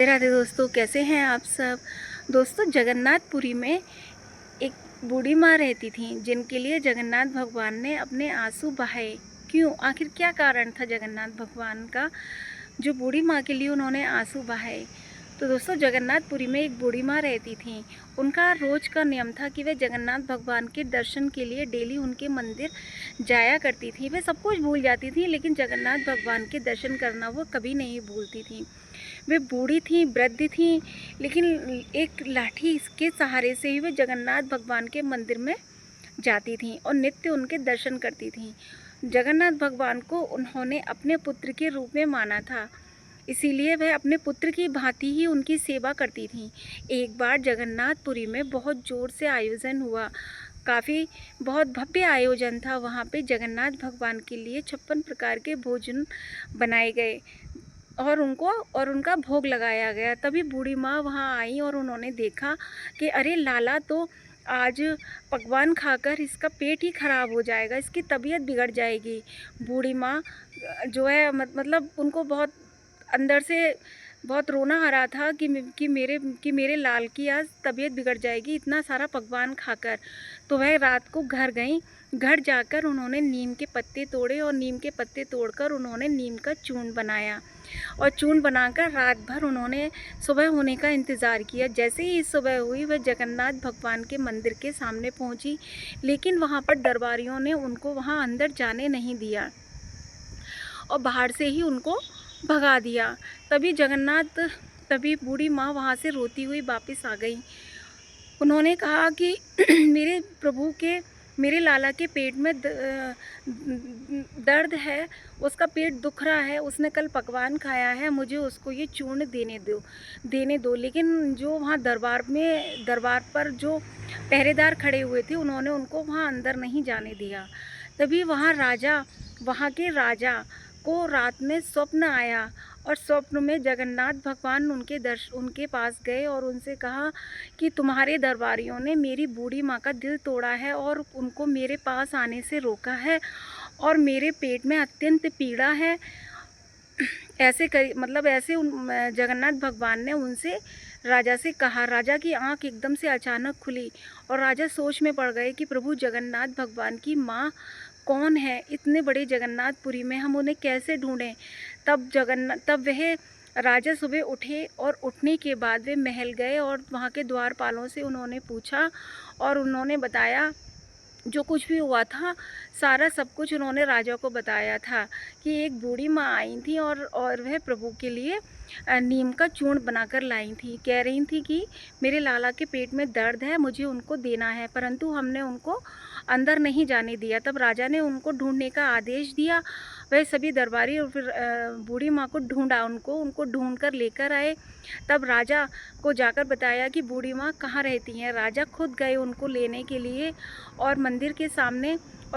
राधे दोस्तों, कैसे हैं आप सब। दोस्तों, जगन्नाथपुरी में एक बूढ़ी माँ रहती थी जिनके लिए जगन्नाथ भगवान ने अपने आंसू बहाए। क्यों, आखिर क्या कारण था जगन्नाथ भगवान का जो बूढ़ी माँ के लिए उन्होंने आंसू बहाए। तो दोस्तों, जगन्नाथपुरी में एक बूढ़ी माँ रहती थी। उनका रोज का नियम था कि वे जगन्नाथ भगवान के दर्शन के लिए डेली उनके मंदिर जाया करती थी। वे सब कुछ भूल जाती थी, लेकिन जगन्नाथ भगवान के दर्शन करना वो कभी नहीं भूलती थी। वे बूढ़ी थीं, वृद्ध थीं, लेकिन एक लाठी के सहारे से ही वे जगन्नाथ भगवान के मंदिर में जाती थीं और नित्य उनके दर्शन करती थीं। जगन्नाथ भगवान को उन्होंने अपने पुत्र के रूप में माना था, इसीलिए वह अपने पुत्र की भांति ही उनकी सेवा करती थीं। एक बार जगन्नाथपुरी में बहुत जोर से आयोजन हुआ। बहुत भव्य आयोजन था। वहाँ पे जगन्नाथ भगवान के लिए 56 प्रकार के भोजन बनाए गए और उनका भोग लगाया गया। तभी बूढ़ी माँ वहाँ आई और उन्होंने देखा कि अरे लाला तो आज पकवान खाकर इसका पेट ही खराब हो जाएगा, इसकी तबीयत बिगड़ जाएगी। बूढ़ी माँ जो है मतलब उनको बहुत अंदर से बहुत रोना आ रहा था कि मेरे लाल की आज तबीयत बिगड़ जाएगी इतना सारा पकवान खाकर। तो वह रात को घर गईं। घर जाकर उन्होंने नीम के पत्ते तोड़े और नीम के पत्ते तोड़कर उन्होंने नीम का चूर्ण बनाया और चूर्ण बनाकर रात भर उन्होंने सुबह होने का इंतज़ार किया। जैसे ही सुबह हुई, वह जगन्नाथ भगवान के मंदिर के सामने पहुंची, लेकिन वहां पर दरबारियों ने उनको वहां अंदर जाने नहीं दिया और बाहर से ही उनको भगा दिया। तभी बूढ़ी माँ वहाँ से रोती हुई वापस आ गई। उन्होंने कहा कि मेरे प्रभु के मेरे लाला के पेट में दर्द है, उसका पेट दुख रहा है, उसने कल पकवान खाया है, मुझे उसको ये चूर्ण देने दो। लेकिन जो वहाँ दरबार पर जो पहरेदार खड़े हुए थे, उन्होंने उनको वहाँ अंदर नहीं जाने दिया। तभी वहाँ के राजा को रात में स्वप्न आया और स्वप्न में जगन्नाथ भगवान उनके पास गए और उनसे कहा कि तुम्हारे दरबारियों ने मेरी बूढ़ी माँ का दिल तोड़ा है और उनको मेरे पास आने से रोका है और मेरे पेट में अत्यंत पीड़ा है। ऐसे जगन्नाथ भगवान ने उनसे राजा से कहा। राजा की आंख एकदम से अचानक खुली और राजा सोच में पड़ गए कि प्रभु जगन्नाथ भगवान की माँ कौन है। इतने बड़े जगन्नाथपुरी में हम उन्हें कैसे ढूंढें। तब वह राजा सुबह उठे और उठने के बाद वे महल गए और वहाँ के द्वारपालों से उन्होंने पूछा और उन्होंने बताया जो कुछ भी हुआ था। सारा सब कुछ उन्होंने राजा को बताया था कि एक बूढ़ी माँ आई थी और वह प्रभु के लिए नीम का चूर्ण बनाकर लाई थी। कह रही थी कि मेरे लाला के पेट में दर्द है, मुझे उनको देना है, परंतु हमने उनको अंदर नहीं जाने दिया। तब राजा ने उनको ढूंढने का आदेश दिया। वह सभी दरबारी और फिर बूढ़ी माँ को ढूंढा, उनको ढूंढ कर लेकर आए। तब राजा को जाकर बताया कि बूढ़ी माँ कहाँ रहती हैं। राजा खुद गए उनको लेने के लिए और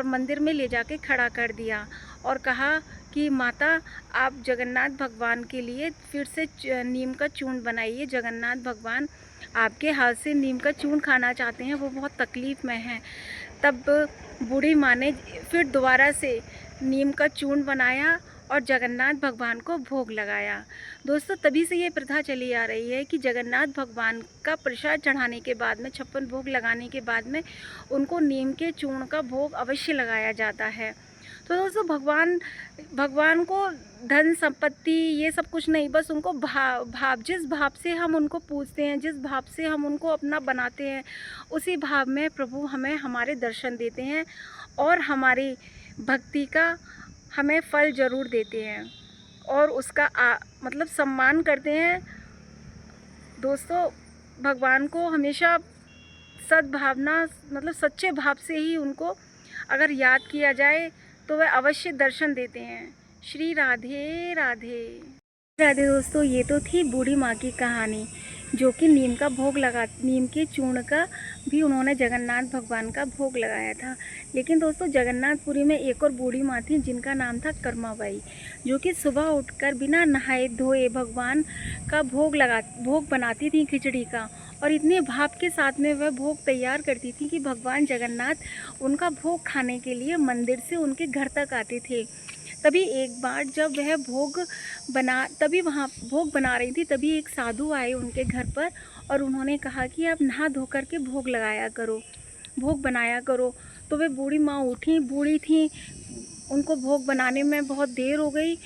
मंदिर में ले जाके खड़ा कर दिया और कहा कि माता, आप जगन्नाथ भगवान के लिए फिर से नीम का चूर्ण बनाइए। जगन्नाथ भगवान आपके हाथ से नीम का चूर्ण खाना चाहते हैं, वो बहुत तकलीफ़ में हैं। तब बूढ़ी माँ ने फिर दोबारा से नीम का चूर्ण बनाया और जगन्नाथ भगवान को भोग लगाया। दोस्तों, तभी से ये प्रथा चली आ रही है कि जगन्नाथ भगवान का प्रसाद चढ़ाने के बाद में 56 भोग लगाने के बाद में उनको नीम के चूर्ण का भोग अवश्य लगाया जाता है। तो दोस्तों, भगवान को धन संपत्ति ये सब कुछ नहीं, बस उनको जिस भाव से हम उनको पूजते हैं, जिस भाव से हम उनको अपना बनाते हैं, उसी भाव में प्रभु हमें हमारे दर्शन देते हैं और हमारी भक्ति का हमें फल ज़रूर देते हैं और उसका सम्मान करते हैं। दोस्तों, भगवान को हमेशा सद्भावना सच्चे भाव से ही उनको अगर याद किया जाए तो वह अवश्य दर्शन देते हैं। श्री राधे राधे। राधे दोस्तों, ये तो थी बूढ़ी माँ की कहानी जो कि नीम के चूर्ण का भी उन्होंने जगन्नाथ भगवान का भोग लगाया था। लेकिन दोस्तों, जगन्नाथपुरी में एक और बूढ़ी माँ थी जिनका नाम था कर्माबाई, जो कि सुबह उठकर बिना नहाए धोए भगवान का भोग बनाती थी खिचड़ी का, और इतने भाव के साथ में वह भोग तैयार करती थी कि भगवान जगन्नाथ उनका भोग खाने के लिए मंदिर से उनके घर तक आते थे। तभी एक बार जब वह तभी वहाँ भोग बना रही थी, तभी एक साधु आए उनके घर पर और उन्होंने कहा कि आप नहा धो कर के भोग लगाया करो, भोग बनाया करो। तो वे बूढ़ी माँ उठी, बूढ़ी थी, उनको भोग बनाने में बहुत देर हो गई,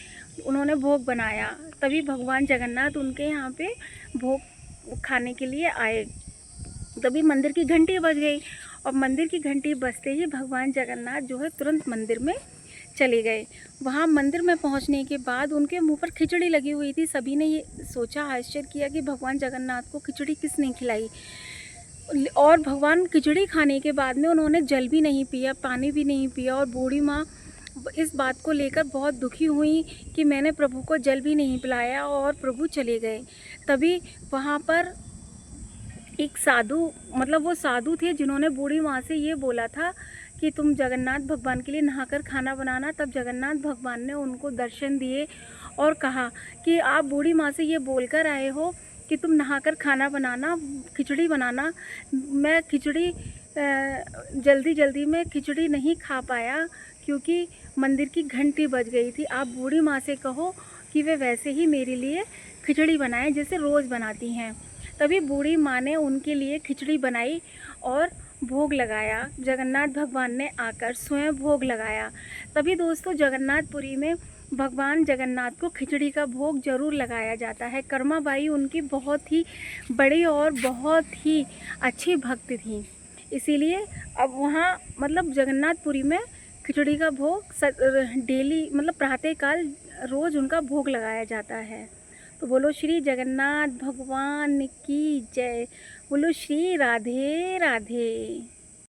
उन्होंने भोग बनाया। तभी भगवान जगन्नाथ उनके यहाँ पे भोग खाने के लिए आए। तभी मंदिर की घंटी बज गई और मंदिर की घंटी बजते ही भगवान जगन्नाथ जो है तुरंत मंदिर में चले गए। वहाँ मंदिर में पहुँचने के बाद उनके मुंह पर खिचड़ी लगी हुई थी। सभी ने ये सोचा, आश्चर्य किया कि भगवान जगन्नाथ को खिचड़ी किसने खिलाई। और भगवान खिचड़ी खाने के बाद में उन्होंने जल भी नहीं पिया, पानी भी नहीं पिया। और बूढ़ी माँ इस बात को लेकर बहुत दुखी हुई कि मैंने प्रभु को जल भी नहीं पिलाया, और प्रभु चले गए। तभी वहाँ पर एक साधु, मतलब वो साधु थे जिन्होंने बूढ़ी माँ से ये बोला था कि तुम जगन्नाथ भगवान के लिए नहाकर खाना बनाना। तब जगन्नाथ भगवान ने उनको दर्शन दिए और कहा कि आप बूढ़ी माँ से ये बोलकर आए हो कि तुम नहाकर खाना बनाना, खिचड़ी बनाना। मैं खिचड़ी जल्दी जल्दी में खिचड़ी नहीं खा पाया क्योंकि मंदिर की घंटी बज गई थी। आप बूढ़ी माँ से कहो कि वे वैसे ही मेरे लिए खिचड़ी बनाएं जैसे रोज़ बनाती हैं। तभी बूढ़ी माँ ने उनके लिए खिचड़ी बनाई और भोग लगाया। जगन्नाथ भगवान ने आकर स्वयं भोग लगाया। तभी दोस्तों जगन्नाथपुरी में भगवान जगन्नाथ को खिचड़ी का भोग ज़रूर लगाया जाता है। कर्माबाई उनकी बहुत ही बड़ी और बहुत ही अच्छी भक्त थी, इसीलिए अब वहाँ मतलब जगन्नाथपुरी में खिचड़ी का भोग डेली मतलब प्रातःकाल रोज़ उनका भोग लगाया जाता है। तो बोलो श्री जगन्नाथ भगवान की जय, बोलो श्री राधे राधे।